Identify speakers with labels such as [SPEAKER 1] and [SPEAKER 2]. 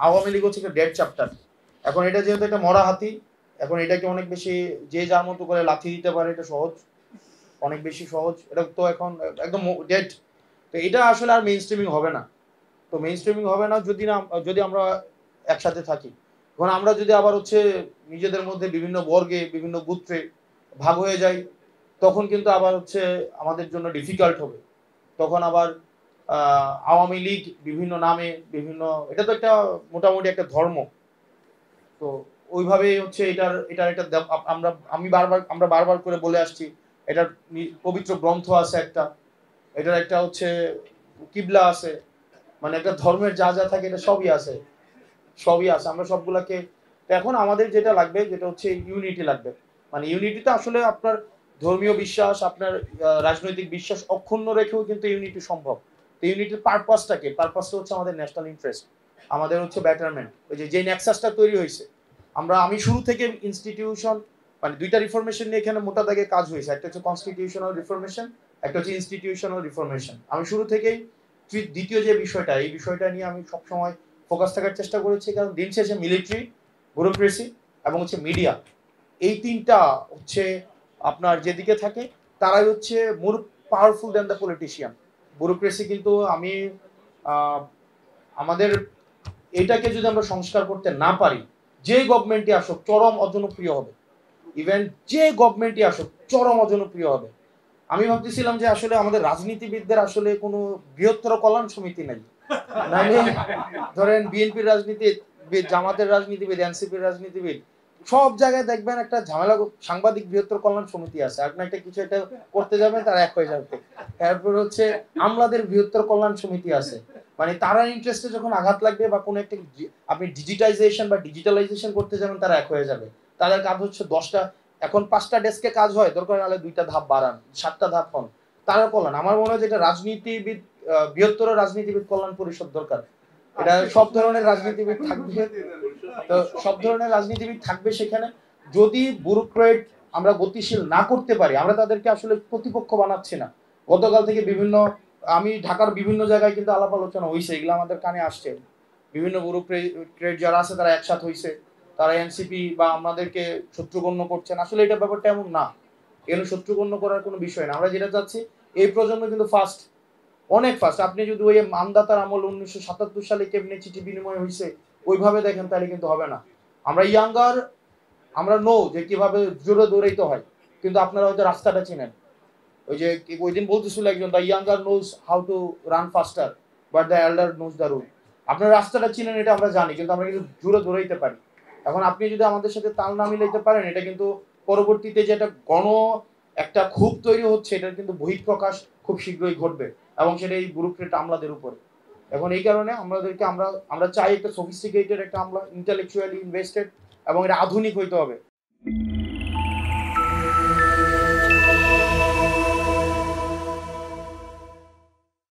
[SPEAKER 1] আওয়ামী লীগ হচ্ছে একটা dead chapter. এখন এটা যেহেতু একটা মরা হাতি, এখন এটাকে অনেক বেশি যে যার মতো করে লাথি দিতে পারে, এটা সহজ, অনেক বেশি সহজ। এটা তো এখন একদম ডেড। তো এটা আসলে আর মেইন স্ট্রিমিং হবে না। তো মেইন স্ট্রিমিং হবে না যদি আমরা একসাথে থাকি। এখন আমরা যদি আবার হচ্ছে নিজেদের মধ্যে বিভিন্ন বর্গে বিভিন্ন গোত্রে ভাগ হয়ে যাই, তখন কিন্তু আবার হচ্ছে আমাদের জন্য ডিফিকাল্ট হবে। তখন আবার আওয়ামী লীগ বিভিন্ন নামে বিভিন্ন, এটা তো একটা মোটামুটি একটা ধর্ম। তো ওইভাবেই হচ্ছে এটার একটা আমরা বারবার করে বলে আসছি, এটার পবিত্র গ্রন্থ আছে একটা, এটার একটা হচ্ছে কিবলা আছে, মানে একটা ধর্মের যা যা থাকে এটা সবই আছে, সবই আছে। আমরা সবগুলাকে, তো এখন আমাদের যেটা লাগবে যেটা হচ্ছে ইউনিটি লাগবে। মানে ইউনিটিতে আসলে আপনার ধর্মীয় বিশ্বাস, আপনার রাজনৈতিক বিশ্বাস অক্ষুণ্ণ রেখেও কিন্তু ইউনিটি সম্ভব। তো ইউনিটির পারপাসটা কি? পারপাসটা হচ্ছে আমাদের ন্যাশনাল ইন্টারেস্ট, আমাদের হচ্ছে ব্যাটারমেন্ট। ওই যে নেক্সাসটা তৈরি হয়েছে, আমি শুরু থেকে ইনস্টিটিউশন, মানে দুইটা রিফরমেশন নিয়ে এখানে মোটা দাগে কাজ হয়েছে, একটা হচ্ছে কনস্টিটিউশনাল রিফরমেশন, একটা হচ্ছে ইনস্টিটিউশনাল রিফরমেশন। আমি শুরু থেকেই দ্বিতীয় যে বিষয়টা, এই বিষয়টা নিয়ে আমি সবসময় ফোকাস থাকার চেষ্টা করেছি, কারণ দিন শেষে মিলিটারি, ব্যুরোক্রেসি এবং হচ্ছে মিডিয়া, এই তিনটা হচ্ছে আপনার যেদিকে থাকে তারাই হচ্ছে more powerful than the politician. Bureaucracy কিন্তু আহ, আমাদের এটাকে যদি আমরা সংস্কার করতে না পারি, যে গভর্নমেন্টই আসুক চরম অজনপ্রিয় হবে। ইভেন যে গভর্নমেন্টই আসুক চরম অজনপ্রিয় হবে। আমি ভাবতেছিলাম যে আসলে আমাদের রাজনীতিবিদদের আসলে কোনো বৃহত্তর কল্যাণ সমিতি নাই, নাইলে ধরেন বিএনপির রাজনীতিবিদ, জামাতের রাজনীতিবিদ, এনসিপির রাজনীতিবিদ, সব জায়গায় দেখবেন একটা ঝামেলা, সাংবাদিক বৃহত্তর কল্যাণ সমিতি আছে, আপনি একটা কিছু একটা করতে যাবেন তারা এক হয়ে যাবে। তারপর হচ্ছে আমলাদের বৃহত্তর কল্যাণ সমিতি আছে, মানে তারা ইন্টারেস্টে যখন আঘাত লাগবে বা কোনো একটা আপনি ডিজিটাইজেশন বা ডিজিটালাইজেশন করতে যাবেন তারা এক হয়ে যাবে। তাদের কাজ হচ্ছে 10টা, এখন 5টা ডেস্কে কাজ হয়, দরকার হলে 2টা ধাপ বাড়ান, 7টা ধাপ হন, তারা কল্যাণ। আমার মনে হয় যেটা রাজনীতিবিদ, বৃহত্তর রাজনীতিবিদ কল্যাণ পরিষদ দরকার। এটা সব ধরনের রাজনীতিবিদ থাকবে, তো সব ধরনের রাজনীতিবিদ থাকবে সেখানে। যদি ব্যুরোক্রেট আমরা গতিশীল না করতে পারি, আমরা তাদেরকে আসলে প্রতিপক্ষ বানাচ্ছি না। গতকাল থেকে আমি ঢাকার বিভিন্ন জায়গায় কিন্তু আলাপ আলোচনা হয়েছে, এগুলো আমাদের কানে আসছে। বিভিন্ন ব্যুরোক্রেট যারা আছে তারা একসাথ হয়েছে, তারা এনসিপি বা আমাদেরকে শত্রুগণ্য করছেন। আসলে এটা ব্যাপারটা এমন না, এখানে শত্রুগণ্য করার কোনো বিষয় না। আমরা যেটা চাচ্ছি, এই প্রজন্ম কিন্তু ফার্স্ট, অনেক ফার্স্ট। আপনি যদি ওই মানদাতার আমল 1977 সালে কেমনে চিঠি বিনিময় হয়েছে ওইভাবে দেখেন তাহলে কিন্তু হবে না। আমরা ইয়াঙ্গার, আমরা নো যে কিভাবে জোরে দৌড়াইতে হয়, কিন্তু আপনারা হয়তো রাস্তাটা চিনেন। ওই যে ওই দিন বলতেছিল একজন, the younger knows how to run faster but the elder knows the route. আপনার রাস্তাটা চিনেন এটা আমরা জানি, কিন্তু আমরা কিন্তু জোরে দৌড়াইতে পারি। এখন আপনি যদি আমাদের সাথে তাল না মিলাইতে পারেন, এটা কিন্তু পরবর্তীতে যে একটা ক্ষোভ তৈরি হচ্ছে, এটার কিন্তু বহিঃপ্রকাশ খুব শীঘ্রই ঘটবে, এবং সেটা এই ব্যুরোক্রেট আমলাদের উপরে। এখন এই কারণে আমরা চাই একটা সফিস্টিকেটেড একটা আমলা, ইন্টেলেকচুয়ালি ইনভেস্টেড, এবং এটা আধুনিক হইতে হবে।